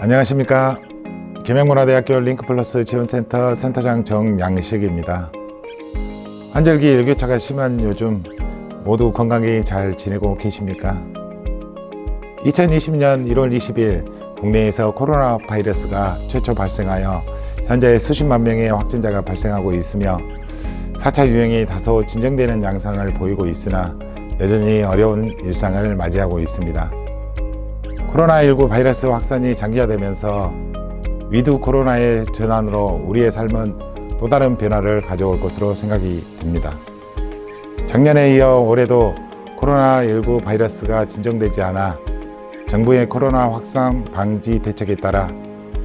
안녕하십니까. 계명문화대학교 링크플러스 지원센터 센터장 정양식입니다. 환절기 일교차가 심한 요즘 모두 건강히 잘 지내고 계십니까? 2020년 1월 20일 국내에서 코로나 바이러스가 최초 발생하여 현재 수십만 명의 확진자가 발생하고 있으며 4차 유행이 다소 진정되는 양상을 보이고 있으나 여전히 어려운 일상을 맞이하고 있습니다. 코로나19 바이러스 확산이 장기화되면서 위드 코로나의 전환으로 우리의 삶은 또 다른 변화를 가져올 것으로 생각이 됩니다. 작년에 이어 올해도 코로나19 바이러스가 진정되지 않아 정부의 코로나 확산 방지 대책에 따라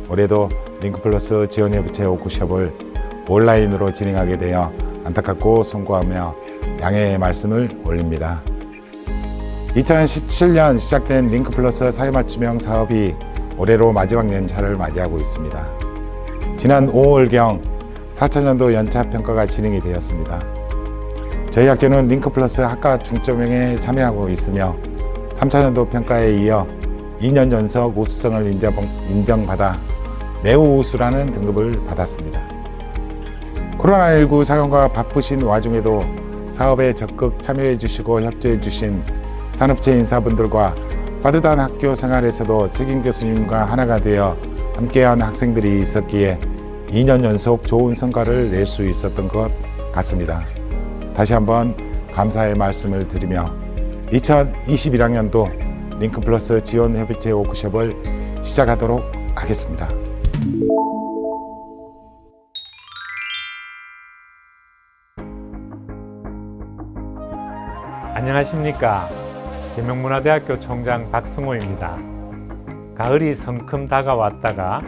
올해도 링크플러스 지원협의체 워크숍을 온라인으로 진행하게 되어 안타깝고 송구하며 양해의 말씀을 올립니다. 2017년 시작된 링크플러스 사회맞춤형 사업이 올해로 마지막 연차를 맞이하고 있습니다. 지난 5월경 4차년도 연차 평가가 진행이 되었습니다. 저희 학교는 링크플러스 학과 중점형에 참여하고 있으며 3차년도 평가에 이어 2년 연속 우수성을 인정받아 매우 우수라는 등급을 받았습니다. 코로나19 상황과 바쁘신 와중에도 사업에 적극 참여해 주시고 협조해 주신 산업체 인사분들과 빠듯한 학교 생활에서도 책임 교수님과 하나가 되어 함께한 학생들이 있었기에 2년 연속 좋은 성과를 낼 수 있었던 것 같습니다. 다시 한번 감사의 말씀을 드리며 2021학년도 링크플러스 지원협의체 워크숍을 시작하도록 하겠습니다. 안녕하십니까. 계명문화대학교 총장 박승호입니다. 가을이 성큼 다가왔다가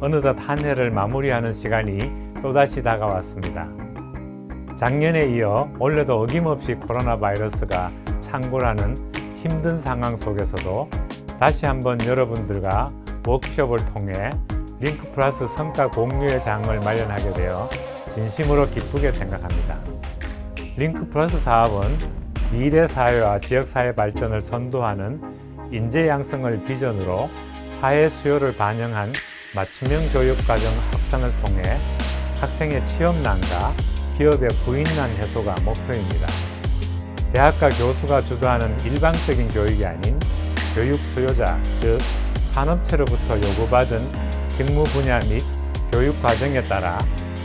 어느덧 한 해를 마무리하는 시간이 또다시 다가왔습니다. 작년에 이어 올해도 어김없이 코로나 바이러스가 창궐하는 힘든 상황 속에서도 다시 한번 여러분들과 워크숍을 통해 링크플러스 성과 공유의 장을 마련하게 되어 진심으로 기쁘게 생각합니다. 링크플러스 사업은 미래 사회와 지역 사회 발전을 선도하는 인재 양성을 비전으로 사회 수요를 반영한 맞춤형 교육 과정 확산을 통해 학생의 취업난과 기업의 구인난 해소가 목표입니다. 대학과 교수가 주도하는 일방적인 교육이 아닌 교육 수요자, 즉 산업체로부터 요구받은 직무 분야 및 교육 과정에 따라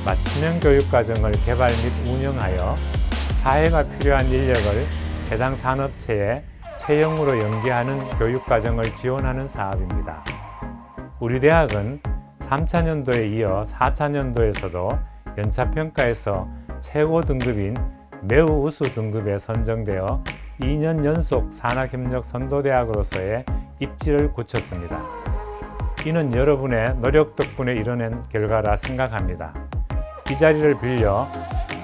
맞춤형 교육 과정을 개발 및 운영하여 사회가 필요한 인력을 해당 산업체에 채용으로 연계하는 교육과정을 지원하는 사업입니다. 우리 대학은 3차년도에 이어 4차년도에서도 연차평가에서 최고 등급인 매우 우수 등급에 선정되어 2년 연속 산학협력 선도대학으로서의 입지를 굳혔습니다. 이는 여러분의 노력 덕분에 이뤄낸 결과라 생각합니다. 이 자리를 빌려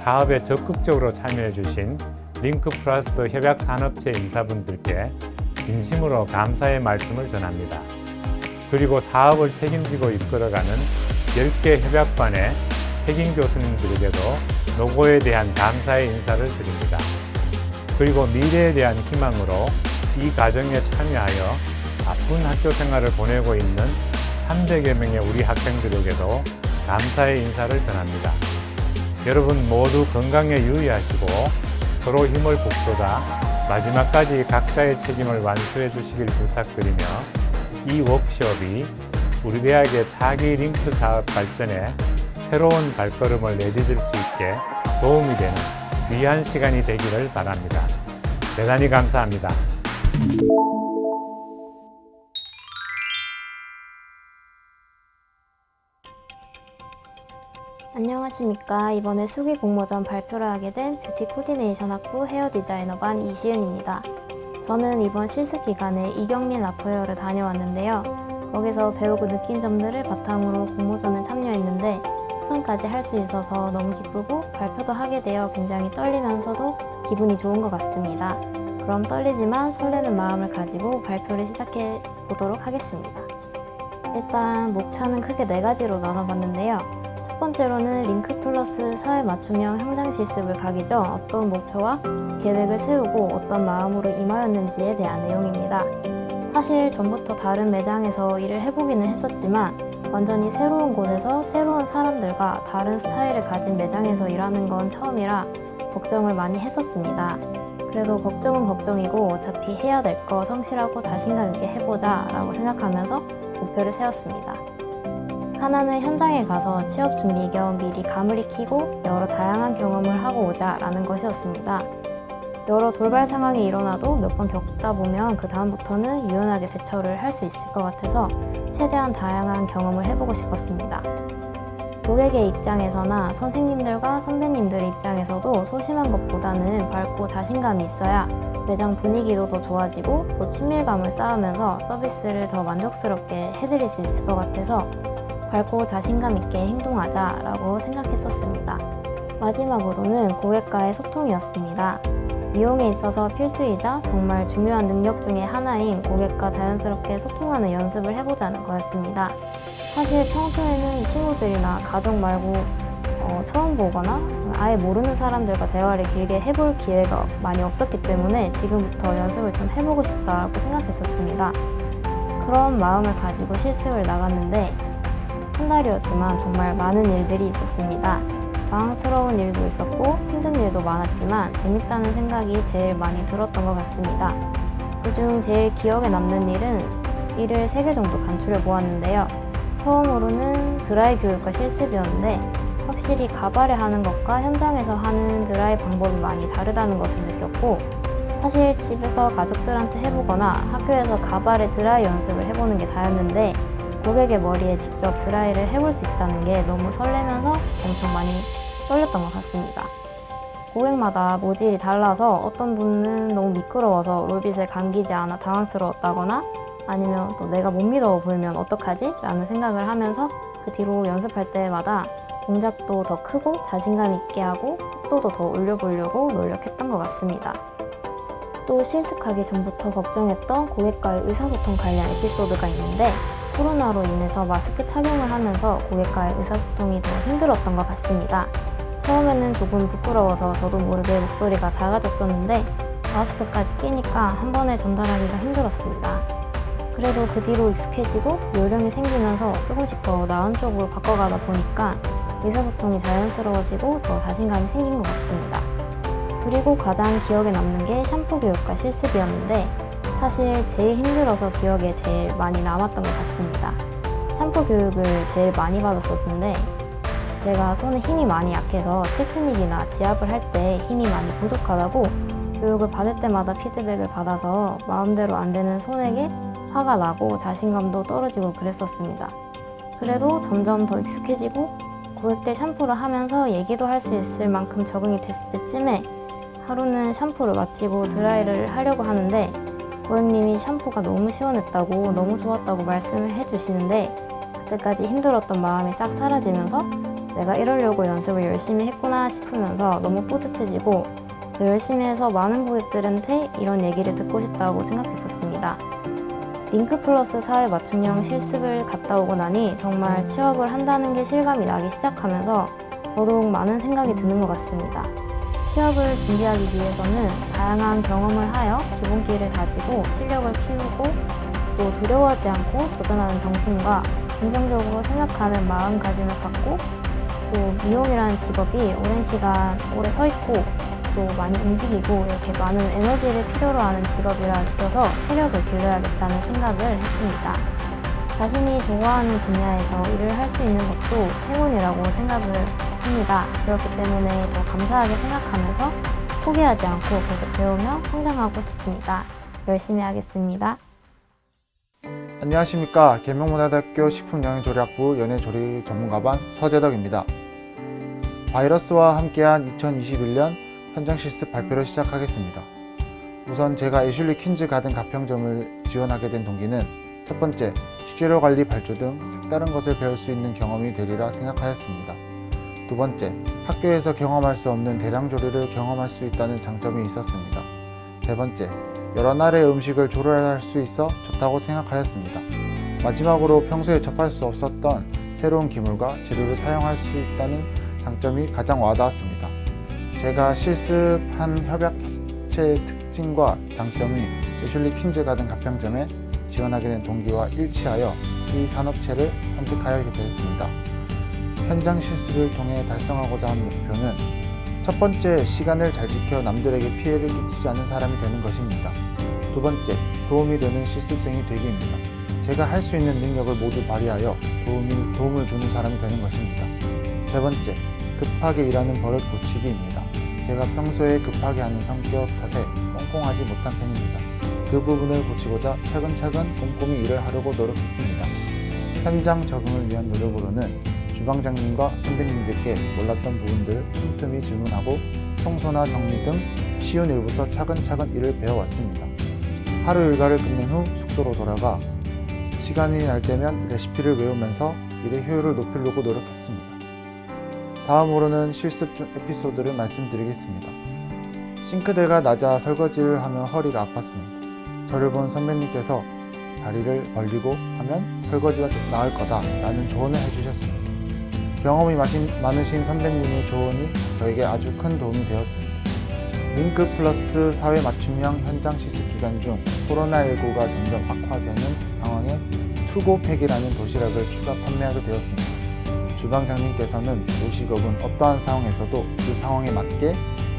사업에 적극적으로 참여해 주신 링크플러스 협약산업체 인사분들께 진심으로 감사의 말씀을 전합니다. 그리고 사업을 책임지고 이끌어가는 10개 협약반의 책임 교수님들에게도 노고에 대한 감사의 인사를 드립니다. 그리고 미래에 대한 희망으로 이 과정에 참여하여 바쁜 학교 생활을 보내고 있는 300여 명의 우리 학생들에게도 감사의 인사를 전합니다. 여러분 모두 건강에 유의하시고 서로 힘을 북돋아 마지막까지 각자의 책임을 완수해 주시길 부탁드리며 이 워크숍이 우리 대학의 차기 링크 사업 발전에 새로운 발걸음을 내디딜 수 있게 도움이 되는 귀한 시간이 되기를 바랍니다. 대단히 감사합니다. 안녕하십니까. 이번에 수기 공모전 발표를 하게 된 뷰티 코디네이션 학부 헤어 디자이너반 이시은입니다. 저는 이번 실습 기간에 이경민 라퍼헤어를 다녀왔는데요. 거기서 배우고 느낀 점들을 바탕으로 공모전에 참여했는데 수상까지 할 수 있어서 너무 기쁘고 발표도 하게 되어 굉장히 떨리면서도 기분이 좋은 것 같습니다. 그럼 떨리지만 설레는 마음을 가지고 발표를 시작해 보도록 하겠습니다. 일단 목차는 크게 4가지로 나눠봤는데요. 첫 번째로는 링크플러스 사회 맞춤형 현장 실습을 가기 전 어떤 목표와 계획을 세우고 어떤 마음으로 임하였는지에 대한 내용입니다. 사실 전부터 다른 매장에서 일을 해보기는 했었지만 완전히 새로운 곳에서 새로운 사람들과 다른 스타일을 가진 매장에서 일하는 건 처음이라 걱정을 많이 했었습니다. 그래도 걱정은 걱정이고 어차피 해야 될 거 성실하고 자신감 있게 해보자 라고 생각하면서 목표를 세웠습니다. 하나는 현장에 가서 취업 준비 겸 미리 감을 익히고 여러 다양한 경험을 하고 오자 라는 것이었습니다. 여러 돌발 상황이 일어나도 몇 번 겪다 보면 그 다음부터는 유연하게 대처를 할 수 있을 것 같아서 최대한 다양한 경험을 해보고 싶었습니다. 고객의 입장에서나 선생님들과 선배님들 입장에서도 소심한 것보다는 밝고 자신감이 있어야 매장 분위기도 더 좋아지고 또 친밀감을 쌓으면서 서비스를 더 만족스럽게 해드릴 수 있을 것 같아서 밝고 자신감 있게 행동하자라고 생각했었습니다. 마지막으로는 고객과의 소통이었습니다. 미용에 있어서 필수이자 정말 중요한 능력 중에 하나인 고객과 자연스럽게 소통하는 연습을 해보자는 거였습니다. 사실 평소에는 친구들이나 가족 말고 처음 보거나 아예 모르는 사람들과 대화를 길게 해볼 기회가 많이 없었기 때문에 지금부터 연습을 좀 해보고 싶다고 생각했었습니다. 그런 마음을 가지고 실습을 나갔는데 한 달이었지만 정말 많은 일들이 있었습니다. 당황스러운 일도 있었고 힘든 일도 많았지만 재밌다는 생각이 제일 많이 들었던 것 같습니다. 그중 제일 기억에 남는 일은 일을 3개 정도 간추려 보았는데요. 처음으로는 드라이 교육과 실습이었는데 확실히 가발에 하는 것과 현장에서 하는 드라이 방법이 많이 다르다는 것을 느꼈고 사실 집에서 가족들한테 해보거나 학교에서 가발에 드라이 연습을 해보는 게 다였는데 고객의 머리에 직접 드라이를 해볼 수 있다는 게 너무 설레면서 엄청 많이 떨렸던 것 같습니다. 고객마다 모질이 달라서 어떤 분은 너무 미끄러워서 롤빗에 감기지 않아 당황스러웠다거나 아니면 또 내가 못 믿어 보이면 어떡하지? 라는 생각을 하면서 그 뒤로 연습할 때마다 동작도 더 크고 자신감 있게 하고 속도도 더 올려보려고 노력했던 것 같습니다. 또 실습하기 전부터 걱정했던 고객과의 의사소통 관련 에피소드가 있는데 코로나로 인해서 마스크 착용을 하면서 고객과의 의사소통이 더 힘들었던 것 같습니다. 처음에는 조금 부끄러워서 저도 모르게 목소리가 작아졌었는데 마스크까지 끼니까 한 번에 전달하기가 힘들었습니다. 그래도 그 뒤로 익숙해지고 요령이 생기면서 조금씩 더 나은 쪽으로 바꿔가다 보니까 의사소통이 자연스러워지고 더 자신감이 생긴 것 같습니다. 그리고 가장 기억에 남는 게 샴푸 교육과 실습이었는데 사실 제일 힘들어서 기억에 제일 많이 남았던 것 같습니다. 샴푸 교육을 제일 많이 받았었는데 제가 손에 힘이 많이 약해서 테크닉이나 지압을 할 때 힘이 많이 부족하다고 교육을 받을 때마다 피드백을 받아서 마음대로 안 되는 손에게 화가 나고 자신감도 떨어지고 그랬었습니다. 그래도 점점 더 익숙해지고 고객들 샴푸를 하면서 얘기도 할 수 있을 만큼 적응이 됐을 때쯤에 하루는 샴푸를 마치고 드라이를 하려고 하는데 고객님이 샴푸가 너무 시원했다고 너무 좋았다고 말씀을 해주시는데 그때까지 힘들었던 마음이 싹 사라지면서 내가 이러려고 연습을 열심히 했구나 싶으면서 너무 뿌듯해지고 더 열심히 해서 많은 고객들한테 이런 얘기를 듣고 싶다고 생각했었습니다. 링크 플러스 사회 맞춤형 실습을 갔다 오고 나니 정말 취업을 한다는 게 실감이 나기 시작하면서 더더욱 많은 생각이 드는 것 같습니다. 취업을 준비하기 위해서는 다양한 경험을 하여 기본기를 가지고 실력을 키우고 또 두려워하지 않고 도전하는 정신과 긍정적으로 생각하는 마음가짐을 갖고 또 미용이라는 직업이 오랜 시간 오래 서 있고 또 많이 움직이고 이렇게 많은 에너지를 필요로 하는 직업이라 느껴서 체력을 길러야겠다는 생각을 했습니다. 자신이 좋아하는 분야에서 일을 할 수 있는 것도 행운이라고 생각을 합니다. 그렇기 때문에 더 감사하게 생각하면서 포기하지 않고 계속 배우며 성장하고 싶습니다. 열심히 하겠습니다. 안녕하십니까. 계명문화대학교 식품영양조리학부 연예조리 전문가반 서재덕입니다. 바이러스와 함께한 2021년 현장 실습 발표를 시작하겠습니다. 우선 제가 애슐리 퀸즈 가든 가평점을 지원하게 된 동기는 첫 번째, 식재료 관리 발주 등 색다른 것을 배울 수 있는 경험이 되리라 생각하였습니다. 두 번째, 학교에서 경험할 수 없는 대량 조리를 경험할 수 있다는 장점이 있었습니다. 세 번째, 여러 나라의 음식을 조리할 수 있어 좋다고 생각하였습니다. 마지막으로 평소에 접할 수 없었던 새로운 기물과 재료를 사용할 수 있다는 장점이 가장 와닿았습니다. 제가 실습한 협약체의 특징과 장점이 애슐리 퀸즈 가든 가평점에 지원하게 된 동기와 일치하여 이 산업체를 선택하게 되었습니다. 현장 실습을 통해 달성하고자 하는 목표는 첫 번째, 시간을 잘 지켜 남들에게 피해를 끼치지 않는 사람이 되는 것입니다. 두 번째, 도움이 되는 실습생이 되기입니다. 제가 할 수 있는 능력을 모두 발휘하여 도움을 주는 사람이 되는 것입니다. 세 번째, 급하게 일하는 버릇 고치기입니다. 제가 평소에 급하게 하는 성격 탓에 꼼꼼하지 못한 편입니다. 그 부분을 고치고자 차근차근 꼼꼼히 일을 하려고 노력했습니다. 현장 적응을 위한 노력으로는 주방장님과 선배님들께 몰랐던 부분들을 틈틈이 질문하고 청소나 정리 등 쉬운 일부터 차근차근 일을 배워왔습니다. 하루 일과를 끝낸 후 숙소로 돌아가 시간이 날 때면 레시피를 외우면서 일의 효율을 높이려고 노력했습니다. 다음으로는 실습 중 에피소드를 말씀드리겠습니다. 싱크대가 낮아 설거지를 하며 허리가 아팠습니다. 저를 본 선배님께서 다리를 벌리고 하면 설거지가 좀 나을 거다 라는 조언을 해주셨습니다. 경험이 많으신 선배님의 조언이 저에게 아주 큰 도움이 되었습니다. 링크 플러스 사회 맞춤형 현장 실습 기간 중 코로나19가 점점 악화되는 상황에 투고팩이라는 도시락을 추가 판매하게 되었습니다. 주방장님께서는 요식업은 어떠한 상황에서도 그 상황에 맞게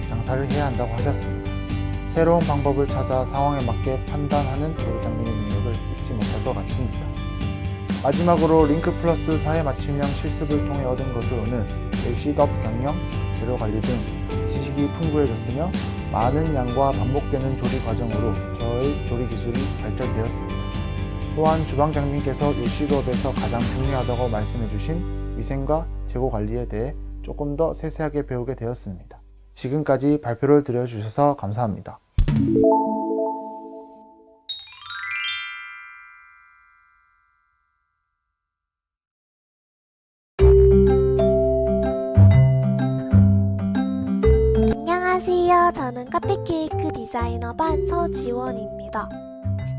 장사를 해야 한다고 하셨습니다. 새로운 방법을 찾아 상황에 맞게 판단하는 조리장님의 능력을 잊지 못할 것 같습니다. 마지막으로 링크 플러스 사회 맞춤형 실습을 통해 얻은 것으로는 외식업 경영, 재료 관리 등 지식이 풍부해졌으며 많은 양과 반복되는 조리 과정으로 저의 조리 기술이 발전되었습니다. 또한 주방장님께서 요식업에서 가장 중요하다고 말씀해주신 위생과 재고 관리에 대해 조금 더 세세하게 배우게 되었습니다. 지금까지 발표를 들려주셔서 감사합니다. 안녕하세요. 저는 카페케이크 디자이너 반 서지원입니다.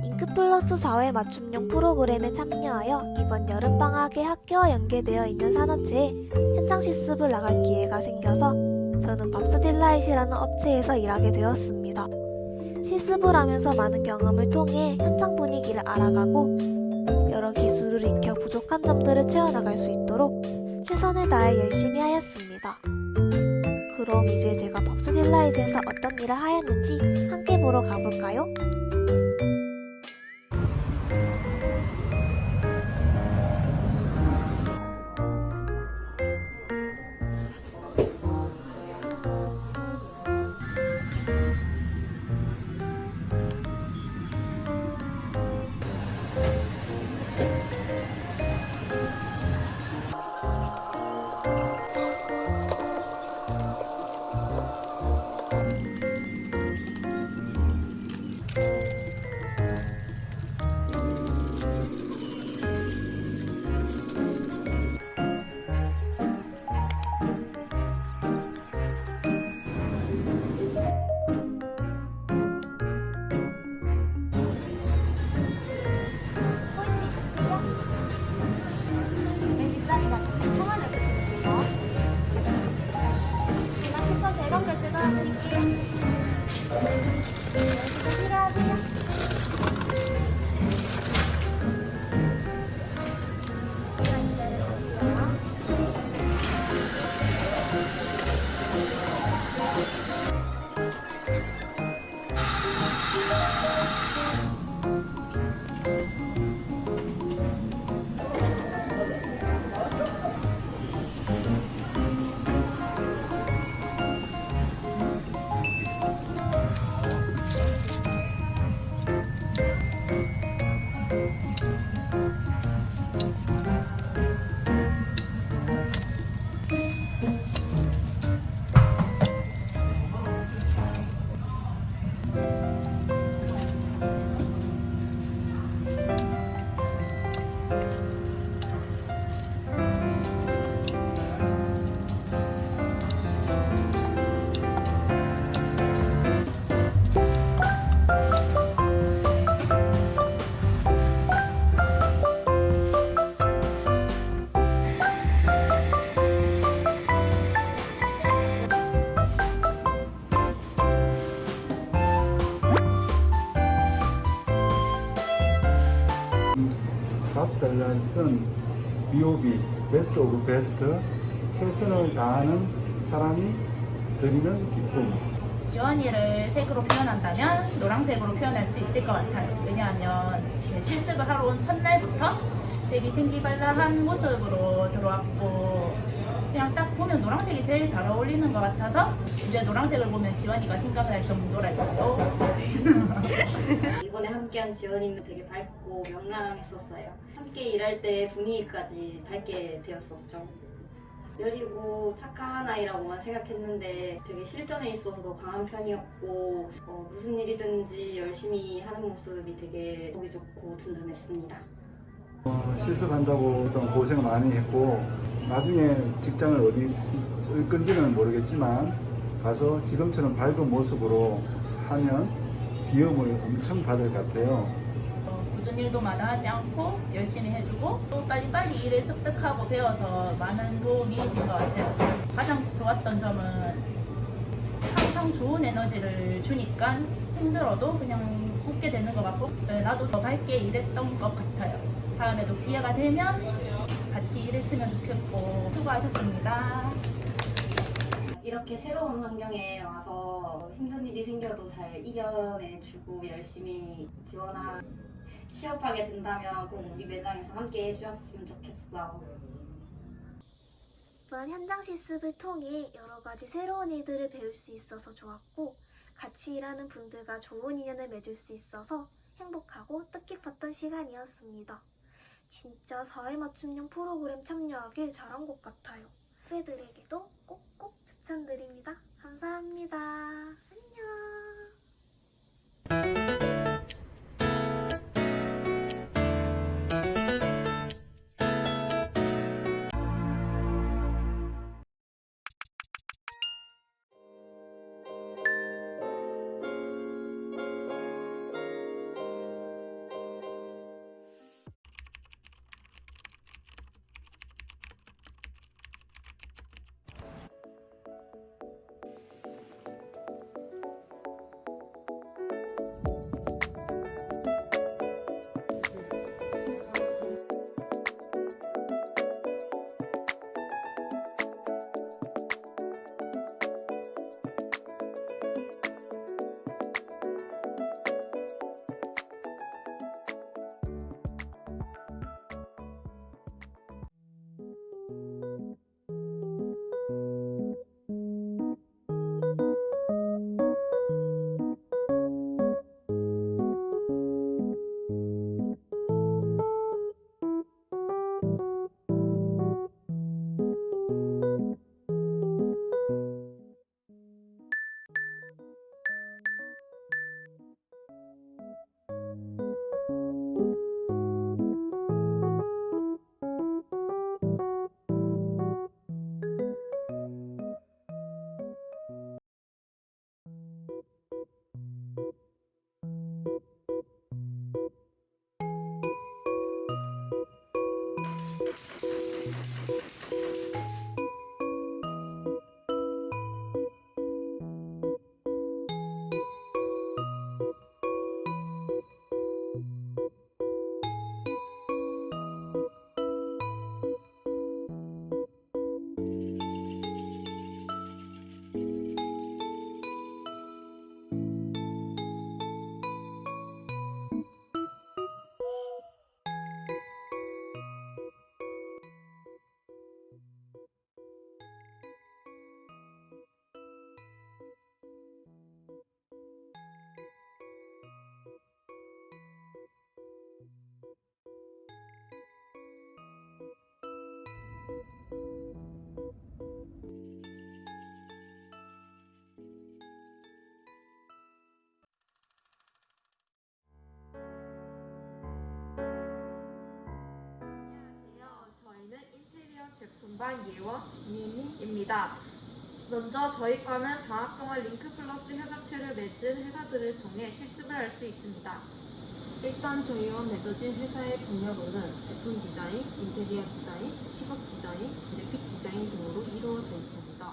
링크플러스 사회 맞춤형 프로그램에 참여하여 이번 여름방학에 학교와 연계되어 있는 산업체에 현장 실습을 나갈 기회가 생겨서 저는 밥스딜라이트라는 업체에서 일하게 되었습니다. 실습을 하면서 많은 경험을 통해 현장 분위기를 알아가고 여러 기술을 익혀 부족한 점들을 채워나갈 수 있도록 최선을 다해 열심히 하였습니다. 그럼 이제 제가 밥스딜라이트에서 어떤 일을 하였는지 함께 보러 가볼까요? 워크 밸런스는 BOB, 베스트 오브 베스트, 최선을 다하는 사람이 드리는 기쁨. 지원이를 색으로 표현한다면 노란색으로 표현할 수 있을 것 같아요. 왜냐하면 실습을 하러 온 첫날부터 되게 생기발랄한 모습으로 들어왔고 그냥 딱 보면 노란색이 제일 잘 어울리는 것 같아서 이제 노란색을 보면 지원이가 생각날 정도랄까요. 이번에 함께한 지원이는 되게 밝고 명랑했었어요. 함께 일할 때 분위기까지 밝게 되었었죠. 여리고 착한 아이라고만 생각했는데 되게 실전에 있어서도 강한 편이었고 무슨 일이든지 열심히 하는 모습이 되게 보기 좋고 든든했습니다. 실습한다고 좀 고생 많이 했고 나중에 직장을 어디 끈지는 모르겠지만 가서 지금처럼 밝은 모습으로 하면 기업을 엄청 받을 것 같아요. 굳은 일도 마다하지 않고 열심히 해주고 또 빨리빨리 일을 습득하고 배워서 많은 도움이 된 것 같아요. 가장 좋았던 점은 항상 좋은 에너지를 주니까 힘들어도 그냥 웃게 되는 것 같고 나도 더 밝게 일했던 것 같아요. 다음에도 기회가 되면 같이 일했으면 좋겠고 수고하셨습니다. 이렇게 새로운 환경에 와서 힘든 일이 생겨도 잘 이겨내주고 열심히 지원하 취업하게 된다면 꼭 우리 매장에서 함께 해주셨으면 좋겠어. 이번 현장 실습을 통해 여러 가지 새로운 일들을 배울 수 있어서 좋았고 같이 일하는 분들과 좋은 인연을 맺을 수 있어서 행복하고 뜻깊었던 시간이었습니다. 진짜 사회 맞춤형 프로그램 참여하길 잘한 것 같아요. 후배들에게도 꼭꼭 추천드립니다. 감사합니다. 안녕. 제품반 예원 이혜민입니다. 먼저 저희 과는 방학 동안 링크 플러스 협약체를 맺은 회사들을 통해 실습을 할 수 있습니다. 일단 저희와 맺어진 회사의 분야로는 제품 디자인, 인테리어 디자인, 시각 디자인, 그래픽 디자인 등으로 이루어져 있습니다.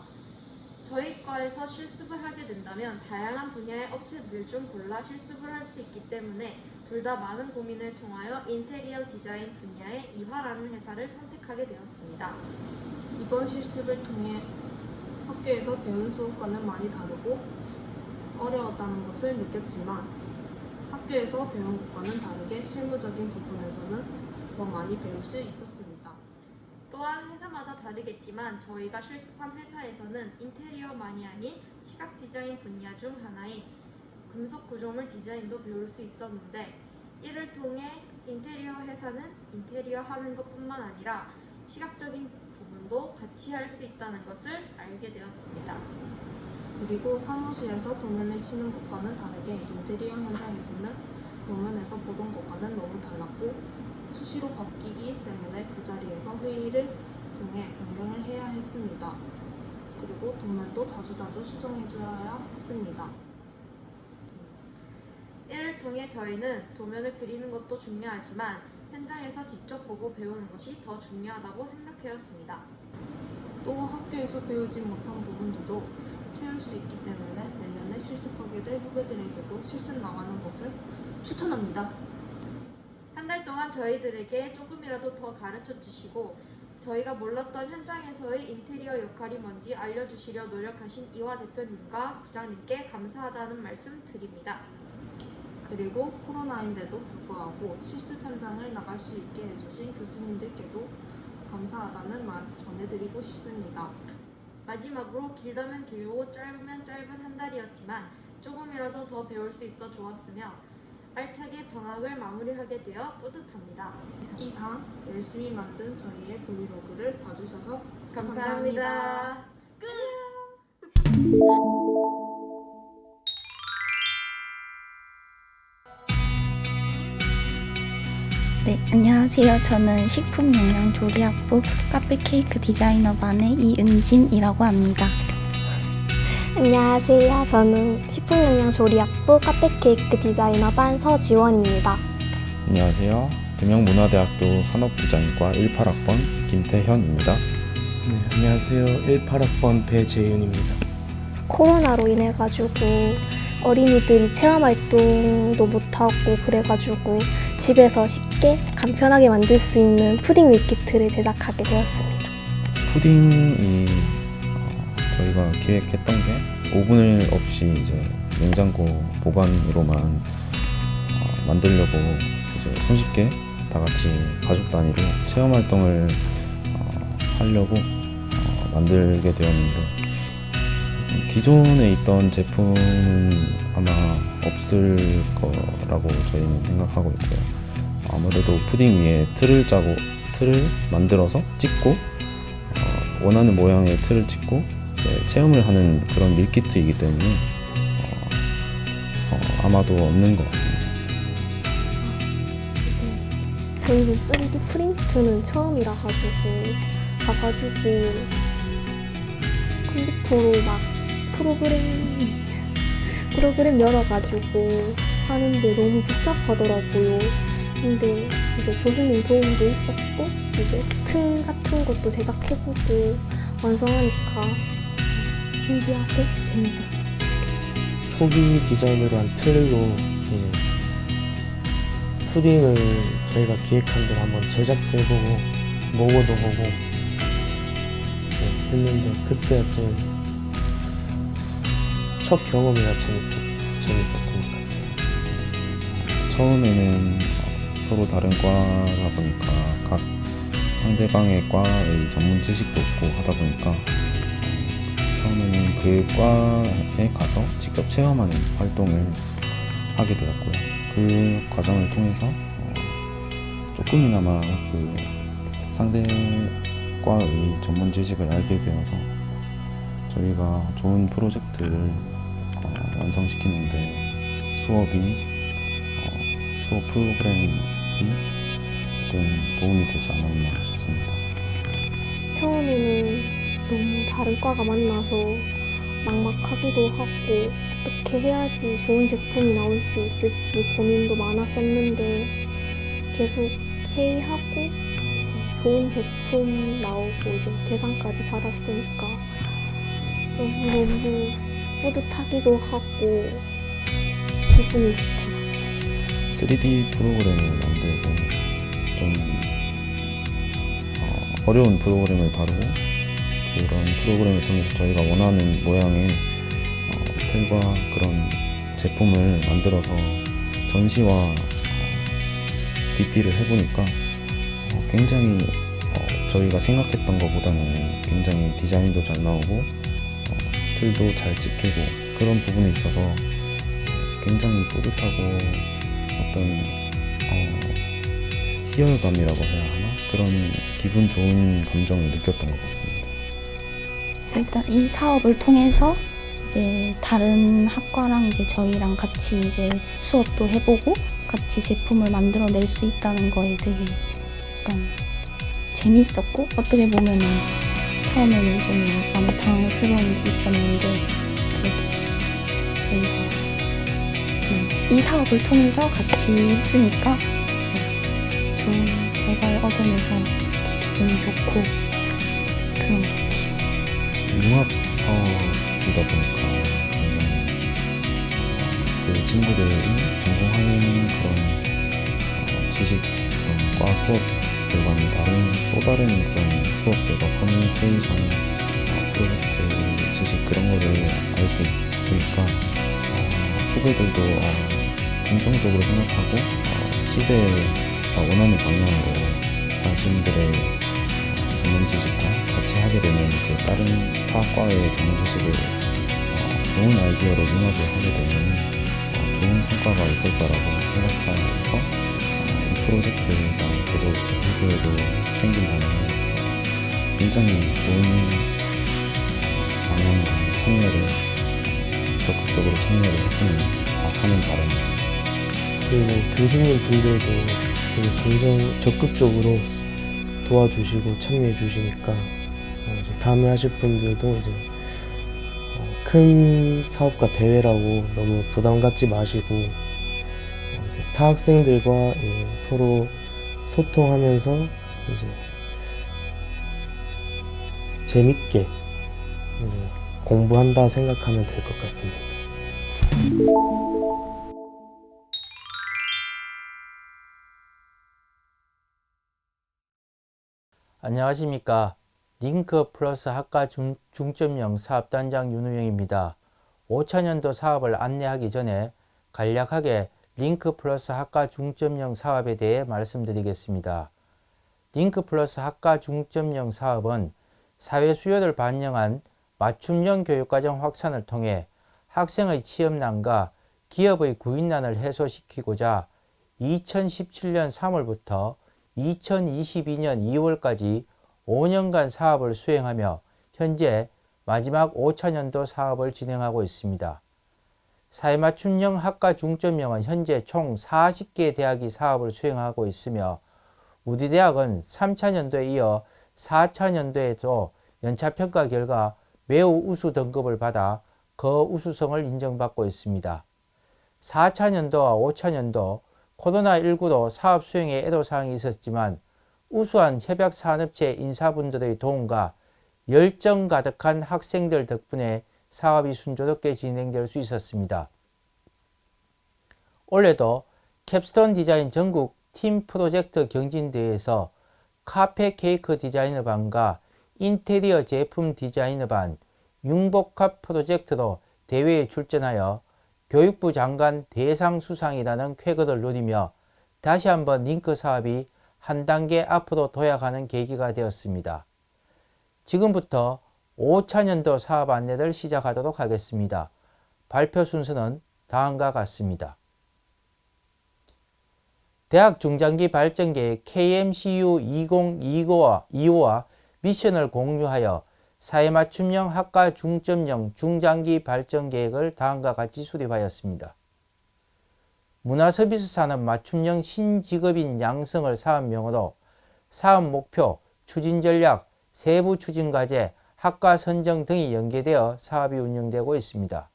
저희 과에서 실습을 하게 된다면 다양한 분야의 업체들 중 골라 실습을 할 수 있기 때문에 둘 다 많은 고민을 통하여 인테리어 디자인 분야의 이화라는 회사를 선택하게 되었습니다. 이번 실습을 통해 학교에서 배운 수업과는 많이 다르고 어려웠다는 것을 느꼈지만 학교에서 배운 것과는 다르게 실무적인 부분에서는 더 많이 배울 수 있었습니다. 또한 회사마다 다르겠지만 저희가 실습한 회사에서는 인테리어만이 아닌 시각 디자인 분야 중 하나인 금속 구조물 디자인도 배울 수 있었는데 이를 통해 인테리어 회사는 인테리어 하는 것뿐만 아니라 시각적인 부분도 같이 할 수 있다는 것을 알게 되었습니다. 그리고 사무실에서 도면을 치는 것과는 다르게 인테리어 현장에서는 도면에서 보던 것과는 너무 달랐고 수시로 바뀌기 때문에 그 자리에서 회의를 통해 변경을 해야 했습니다. 그리고 도면도 자주자주 수정해줘야 했습니다. 이를 통해 저희는 도면을 그리는 것도 중요하지만 현장에서 직접 보고 배우는 것이 더 중요하다고 생각하였습니다. 또 학교에서 배우지 못한 부분들도 채울 수 있기 때문에 내년에 실습하게 될 후배들에게도 실습 나가는 것을 추천합니다. 한 달 동안 저희들에게 조금이라도 더 가르쳐 주시고 저희가 몰랐던 현장에서의 인테리어 역할이 뭔지 알려주시려 노력하신 이화 대표님과 부장님께 감사하다는 말씀 드립니다. 그리고 코로나인데도 불구하고 실습 현장을 나갈 수 있게 해주신 교수님들께도 감사하다는 말 전해드리고 싶습니다. 마지막으로 길다면 길고 짧으면 짧은 한 달이었지만 조금이라도 더 배울 수 있어 좋았으며 알차게 방학을 마무리하게 되어 뿌듯합니다. 이상 열심히 만든 저희의 브이로그를 봐주셔서 감사합니다. 네, 안녕하세요. 저는 식품영양조리학부 카페케이크 디자이너반의 이은진이라고 합니다. 안녕하세요. 저는 식품영양조리학부 카페케이크 디자이너반 서지원입니다. 안녕하세요. 대명문화대학교 산업디자인과 18학번 김태현입니다. 네, 안녕하세요. 18학번 배재윤입니다. 코로나로 인해 가지고 어린이들이 체험활동도 못하고 그래가지고 집에서 쉽게 간편하게 만들 수 있는 푸딩 밀키트를 제작하게 되었습니다. 푸딩이 저희가 기획했던 게 오븐을 없이 이제 냉장고 보관으로만 만들려고 이제 손쉽게 다 같이 가족 단위로 체험 활동을 하려고 만들게 되었는데 기존에 있던 제품은 아마 없을 거라고 저희는 생각하고 있고요. 아무래도 푸딩 위에 틀을 만들어서 찍고 원하는 모양의 틀을 찍고 체험을 하는 그런 밀키트이기 때문에 아마도 없는 것 같습니다. 이제 저희는 3D 프린트는 처음이라 가가지고 컴퓨터로 막 프로그램 열어가지고 하는데 너무 복잡하더라고요. 근데 이제 교수님 도움도 있었고 이제 튼 같은 것도 제작해보고 완성하니까 신기하고 재밌었어요. 초기 디자인으로 한 틀로 이제 푸딩을 저희가 기획한 대로 한번 제작도 해보고 먹어도 보고 했는데 그때가 좀 첫 경험이라 재밌었던 것 같아요. 처음에는 서로 다른 과다 보니까 각 상대방의 과의 전문 지식도 없고 하다 보니까 처음에는 그 과에 가서 직접 체험하는 활동을 하게 되었고요. 그 과정을 통해서 조금이나마 그 상대과의 전문 지식을 알게 되어서 저희가 좋은 프로젝트를 완성시키는데 수업 프로그램이 조금 도움이 되지 않았나 싶습니다. 처음에는 너무 다른 과가 만나서 막막하기도 하고 어떻게 해야지 좋은 제품이 나올 수 있을지 고민도 많았었는데 계속 회의하고 이제 좋은 제품 나오고 이제 대상까지 받았으니까 너무 뿌듯하기도 하고 기분이 좋다. 3D 프로그램을 만들고 좀 어려운 프로그램을 다루고 그런 프로그램을 통해서 저희가 원하는 모양의 틀과 그런 제품을 만들어서 전시와 DP를 해보니까 굉장히 저희가 생각했던 것보다는 굉장히 디자인도 잘 나오고 틀도 잘 찍히고 그런 부분에 있어서 굉장히 뿌듯하고 어떤 희열감이라고 해야 하나? 그런 기분 좋은 감정을 느꼈던 것 같습니다. 일단 이 사업을 통해서 이제 다른 학과랑 이제 저희랑 같이 이제 수업도 해보고 같이 제품을 만들어낼 수 있다는 거에 되게 약간 재밌었고 어떻게 보면은 처음에는 좀 많이 당황스러운 게 있었는데 그래도 저희가 이 사업을 통해서 같이 했으니까 좋은 결과를 얻어내서 기분이 좋고 그런 것 같아요. 융합 사업이다 보니까 그 친구들이 전공하는 그런 지식, 그런 과 수업들과는 다른 또 다른 그런 수업들과 커뮤니케이션, 프로젝트 지식 그런 거를 알 수 있으니까 후배들도 긍정적으로 생각하고 시대가 원하는 방향으로 자신들의 전문 지식과 같이 하게 되면 그 다른 타과의 전문 지식을 좋은 아이디어로 융합을 하게 되면 좋은 성과가 있을 거라고 생각해서 이 프로젝트가 계속 후에도 생긴다면 굉장히 좋은 방향으로 참여를 적극적으로 참여를 했으면 하는 바람입니다. 그리고 교수님 분들도 되게 적극적으로 도와주시고 참여해 주시니까 이제 다음에 하실 분들도 이제 큰 사업과 대회라고 너무 부담 갖지 마시고 이제 타 학생들과 서로 소통하면서 이제 재밌게 이제 공부한다 생각하면 될 것 같습니다. 안녕하십니까. 링크 플러스 학과 중점형 사업단장 윤우영입니다. 5차년도 사업을 안내하기 전에 간략하게 링크 플러스 학과 중점형 사업에 대해 말씀드리겠습니다. 링크 플러스 학과 중점형 사업은 사회 수요를 반영한 맞춤형 교육과정 확산을 통해 학생의 취업난과 기업의 구인난을 해소시키고자 2017년 3월부터 2022년 2월까지 5년간 사업을 수행하며 현재 마지막 5차년도 사업을 진행하고 있습니다. 사회맞춤형 학과 중점형은 현재 총 40개 대학이 사업을 수행하고 있으며 우리 대학은 3차년도에 이어 4차년도에도 연차평가 결과 매우 우수 등급을 받아 거우수성을 인정받고 있습니다. 4차년도와 5차년도 코로나19로 사업 수행에 애로사항이 있었지만 우수한 협약산업체 인사분들의 도움과 열정 가득한 학생들 덕분에 사업이 순조롭게 진행될 수 있었습니다. 올해도 캡스톤 디자인 전국 팀 프로젝트 경진대회에서 카페 케이크 디자이너 반과 인테리어 제품 디자이너 반, 융복합 프로젝트로 대회에 출전하여 교육부 장관 대상 수상이라는 쾌거를 누리며 다시 한번 링크 사업이 한 단계 앞으로 도약하는 계기가 되었습니다. 지금부터 5차년도 사업 안내를 시작하도록 하겠습니다. 발표 순서는 다음과 같습니다. 대학 중장기 발전계획 KMCU 2025와 미션을 공유하여 사회맞춤형 학과 중점형 중장기 발전계획을 다음과 같이 수립하였습니다. 문화서비스 산업 맞춤형 신직업인 양성을 사업명으로 사업 목표, 추진 전략, 세부 추진 과제, 학과 선정 등이 연계되어 사업이 운영되고 있습니다.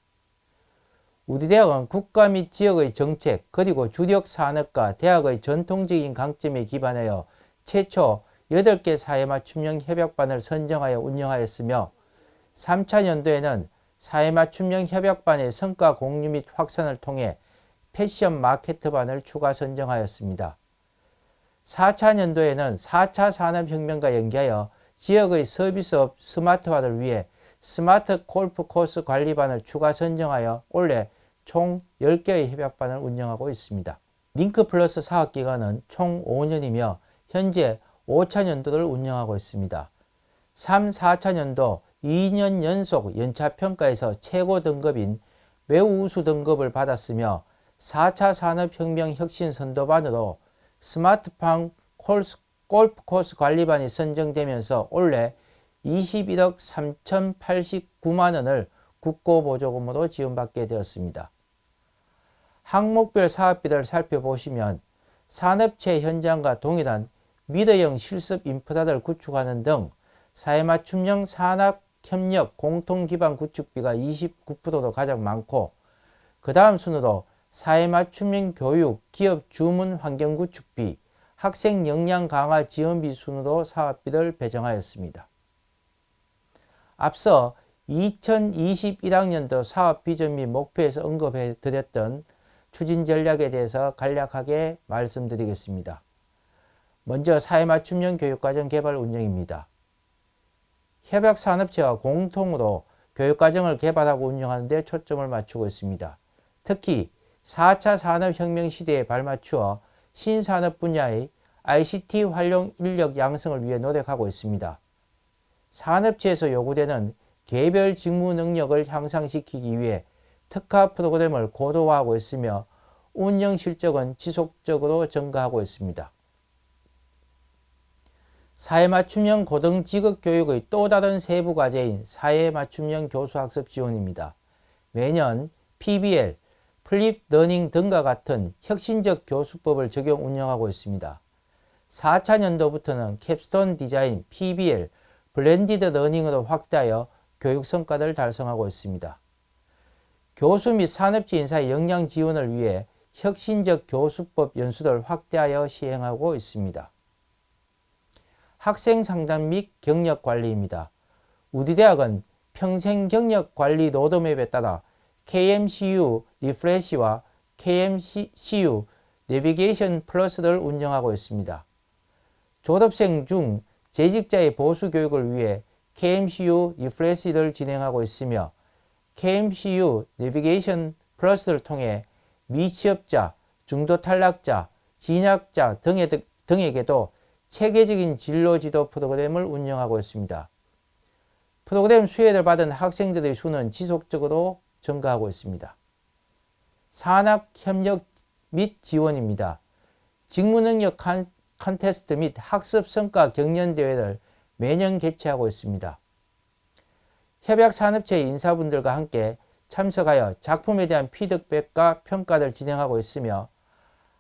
우리 대학은 국가 및 지역의 정책 그리고 주력 산업과 대학의 전통적인 강점에 기반하여 최초 8개 사회맞춤형 협약반을 선정하여 운영하였으며 3차 년도에는 사회맞춤형 협약반의 성과 공유 및 확산을 통해 패션 마케터반을 추가 선정하였습니다. 4차 년도에는 4차 산업혁명과 연계하여 지역의 서비스업 스마트화를 위해 스마트 골프 코스 관리반을 추가 선정하여 올해 총 10개의 협약반을 운영하고 있습니다. 링크플러스 사업기간은 총 5년이며 현재 5차 년도를 운영하고 있습니다. 3, 4차 년도 2년 연속 연차평가에서 최고 등급인 매우 우수 등급을 받았으며 4차 산업혁명 혁신 선도반으로 스마트팜 골프 코스 관리반이 선정되면서 올해 21억 3,089만 원을 국고보조금으로 지원받게 되었습니다. 항목별 사업비를 살펴보시면 산업체 현장과 동일한 미드형 실습 인프라를 구축하는 등 사회맞춤형 산업협력 공통기반 구축비가 29%로 가장 많고 그 다음 순으로 사회맞춤형 교육, 기업 주문 환경 구축비, 학생 역량 강화 지원비 순으로 사업비를 배정하였습니다. 앞서 2021학년도 사업 비전 및 목표에서 언급해 드렸던 추진 전략에 대해서 간략하게 말씀드리겠습니다. 먼저 사회맞춤형 교육과정 개발 운영입니다. 협약산업체와 공통으로 교육과정을 개발하고 운영하는 데 초점을 맞추고 있습니다. 특히 4차 산업혁명 시대에 발맞추어 신산업 분야의 ICT 활용 인력 양성을 위해 노력하고 있습니다. 산업체에서 요구되는 개별 직무 능력을 향상시키기 위해 특화 프로그램을 고도화하고 있으며 운영 실적은 지속적으로 증가하고 있습니다. 사회맞춤형 고등직업교육의 또 다른 세부 과제인 사회맞춤형 교수학습 지원입니다. 매년 PBL, 플립 러닝 등과 같은 혁신적 교수법을 적용 운영하고 있습니다. 4차 년도부터는 캡스톤 디자인, PBL, 블렌디드 러닝으로 확대하여 교육 성과를 달성하고 있습니다. 교수 및 산업체 인사의 역량 지원을 위해 혁신적 교수법 연수를 확대하여 시행하고 있습니다. 학생 상담 및 경력 관리입니다. 우리 대학은 평생 경력 관리 로드맵에 따라 KMCU 리프레시와 KMCU 내비게이션 플러스를 운영하고 있습니다. 졸업생 중 재직자의 보수 교육을 위해 KMCU 리프레시를 진행하고 있으며 KMCU 내비게이션 플러스를 통해 미취업자, 중도 탈락자, 진학자 등에게도 체계적인 진로 지도 프로그램을 운영하고 있습니다. 프로그램 수혜를 받은 학생들의 수는 지속적으로 증가하고 있습니다. 산학 협력 및 지원입니다. 직무능력 컨테스트 및 학습 성과 경연 대회를 매년 개최하고 있습니다. 협약산업체 인사분들과 함께 참석하여 작품에 대한 피드백과 평가를 진행하고 있으며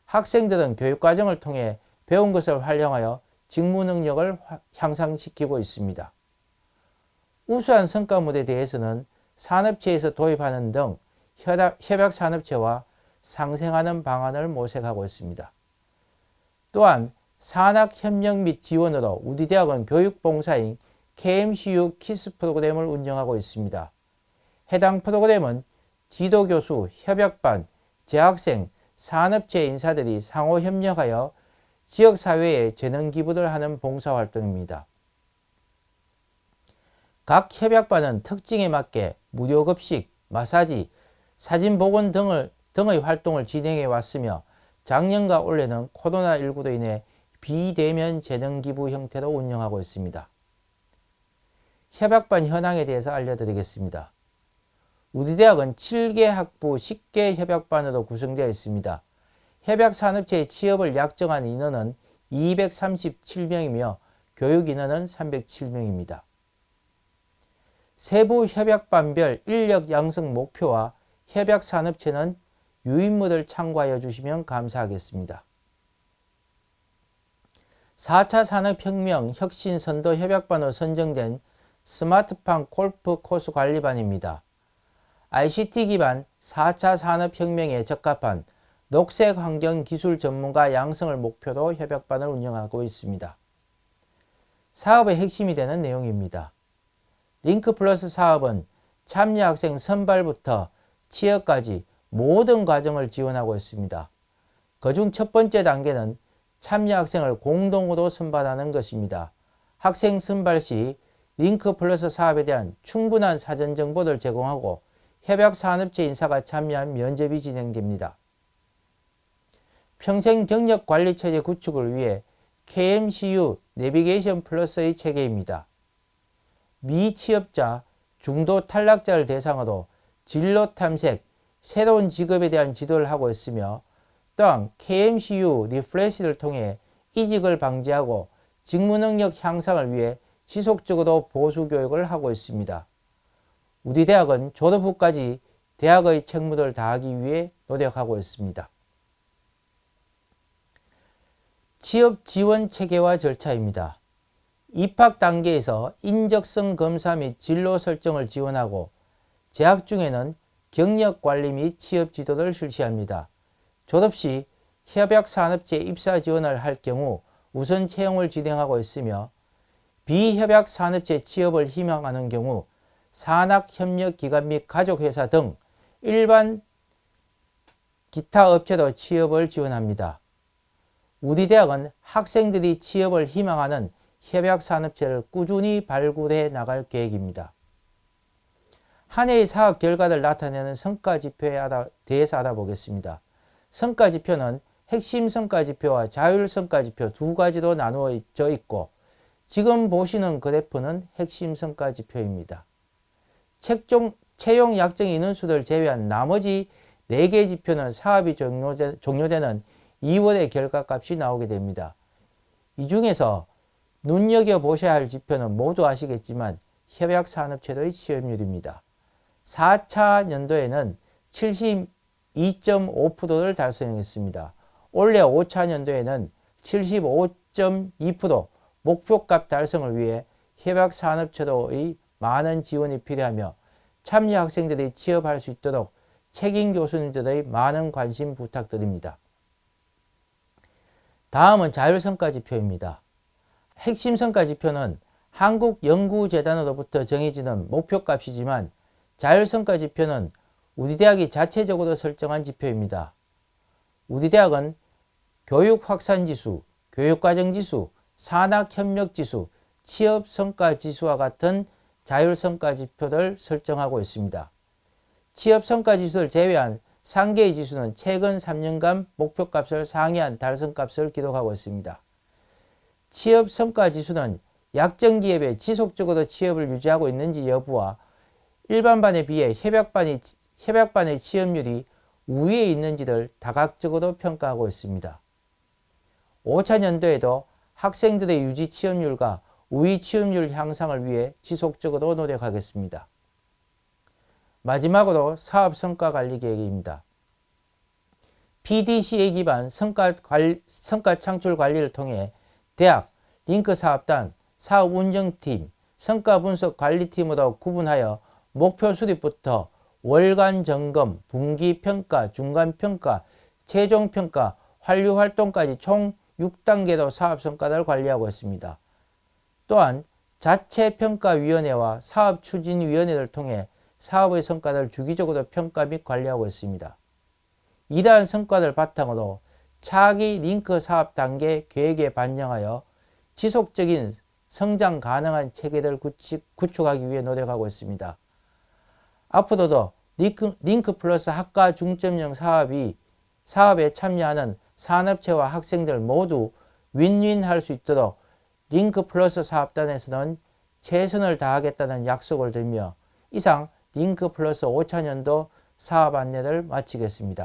학생들은 교육과정을 통해 배운 것을 활용하여 직무 능력을 향상시키고 있습니다. 우수한 성과물에 대해서는 산업체에서 도입하는 등 협약산업체와 상생하는 방안을 모색하고 있습니다. 또한 산학협력 및 지원으로 우리 대학은 교육봉사인 KMCU 키스 프로그램을 운영하고 있습니다. 해당 프로그램은 지도교수, 협약반, 재학생, 산업체 인사들이 상호 협력하여 지역사회에 재능 기부를 하는 봉사활동입니다. 각 협약반은 특징에 맞게 무료급식, 마사지, 사진복원 등의 활동을 진행해 왔으며 작년과 올해는 코로나19로 인해 비대면 재능 기부 형태로 운영하고 있습니다. 협약반 현황에 대해서 알려드리겠습니다. 우리 대학은 7개 학부 10개 협약반으로 구성되어 있습니다. 협약산업체의 취업을 약정한 인원은 237명이며 교육 인원은 307명입니다. 세부 협약반별 인력 양성 목표와 협약산업체는 유인물을 참고하여 주시면 감사하겠습니다. 4차 산업혁명 혁신 선도 협약반으로 선정된 스마트팜 골프 코스 관리반입니다. ICT 기반 4차 산업혁명에 적합한 녹색 환경 기술 전문가 양성을 목표로 협약반을 운영하고 있습니다. 사업의 핵심이 되는 내용입니다. 링크플러스 사업은 참여 학생 선발부터 취업까지 모든 과정을 지원하고 있습니다. 그중 첫 번째 단계는 참여 학생을 공동으로 선발하는 것입니다. 학생 선발 시 링크 플러스 사업에 대한 충분한 사전 정보를 제공하고 협약산업체 인사가 참여한 면접이 진행됩니다. 평생 경력 관리 체제 구축을 위해 KMCU 내비게이션 플러스의 체계입니다. 미취업자, 중도 탈락자를 대상으로 진로 탐색, 새로운 직업에 대한 지도를 하고 있으며 또한 KMCU 리프레시를 통해 이직을 방지하고 직무 능력 향상을 위해 지속적으로 보수 교육을 하고 있습니다. 우리 대학은 졸업 후까지 대학의 책무를 다하기 위해 노력하고 있습니다. 취업 지원 체계와 절차입니다. 입학 단계에서 인적성 검사 및 진로 설정을 지원하고 재학 중에는 경력 관리 및 취업 지도를 실시합니다. 졸업 시 협약산업체 입사 지원을 할 경우 우선 채용을 진행하고 있으며 비협약산업체 취업을 희망하는 경우 산학협력기관 및 가족회사 등 일반 기타 업체도 취업을 지원합니다. 우리 대학은 학생들이 취업을 희망하는 협약산업체를 꾸준히 발굴해 나갈 계획입니다. 한 해의 사업 결과를 나타내는 성과지표에 대해서 알아보겠습니다. 성과지표는 핵심 성과지표와 자율 성과지표 두 가지로 나누어져 있고 지금 보시는 그래프는 핵심 성과지표입니다. 채용 약정 인원수를 제외한 나머지 4개 지표는 사업이 종료되는 2월의 결과값이 나오게 됩니다. 이 중에서 눈여겨보셔야 할 지표는 모두 아시겠지만 협약산업체도의 취업률입니다. 4차 연도에는 72.5%를 달성했습니다. 올해 5차 연도에는 75.2% 목표값 달성을 위해 협약산업체도의 많은 지원이 필요하며 참여 학생들이 취업할 수 있도록 책임 교수님들의 많은 관심 부탁드립니다. 다음은 자율성과지표입니다. 핵심 성과지표는 한국연구재단으로부터 정해지는 목표값이지만 자율성과지표는 우리 대학이 자체적으로 설정한 지표입니다. 우리 대학은 교육확산지수, 교육과정지수, 산학협력지수, 취업성과지수와 같은 자율성과지표를 설정하고 있습니다. 취업성과지수를 제외한 상계의 지수는 최근 3년간 목표값을 상회한 달성값을 기록하고 있습니다. 취업성과지수는 약정기업에 지속적으로 취업을 유지하고 있는지 여부와 일반반에 비해 협약반의 취업률이 우위에 있는지를 다각적으로 평가하고 있습니다. 5차 연도에도 학생들의 유지 취업률과 우위 취업률 향상을 위해 지속적으로 노력하겠습니다. 마지막으로 사업 성과 관리 계획입니다. PDCA 기반 성과 창출 관리를 통해 대학, 링크 사업단, 사업 운영팀, 성과 분석 관리팀으로 구분하여 목표 수립부터 월간 점검, 분기 평가, 중간 평가, 최종 평가, 환류 활동까지 총 6단계로 사업 성과를 관리하고 있습니다. 또한 자체평가위원회와 사업추진위원회를 통해 사업의 성과를 주기적으로 평가 및 관리하고 있습니다. 이러한 성과를 바탕으로 차기 링크 사업 단계 계획에 반영하여 지속적인 성장 가능한 체계를 구축하기 위해 노력하고 있습니다. 앞으로도 링크 플러스 학과 중점형 사업에 참여하는 산업체와 학생들 모두 윈윈할 수 있도록 링크 플러스 사업단에서는 최선을 다하겠다는 약속을 드리며 이상 링크 플러스 5차 년도 사업 안내를 마치겠습니다.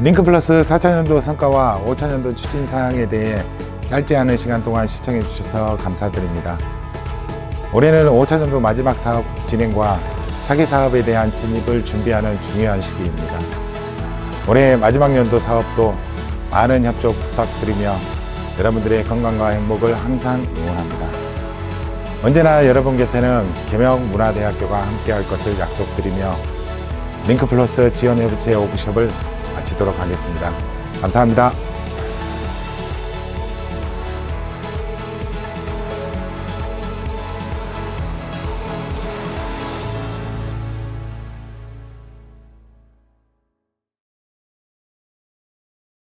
링크 플러스 4차년도 성과와 5차년도 추진 사항에 대해 짧지 않은 시간 동안 시청해 주셔서 감사드립니다. 올해는 5차년도 마지막 사업 진행과 차기 사업에 대한 진입을 준비하는 중요한 시기입니다. 올해 마지막 연도 사업도 많은 협조 부탁드리며 여러분들의 건강과 행복을 항상 응원합니다. 언제나 여러분 곁에는 계명문화대학교가 함께할 것을 약속드리며 링크 플러스 지원 회부체 오프숍을 마치도록 하겠습니다. 감사합니다.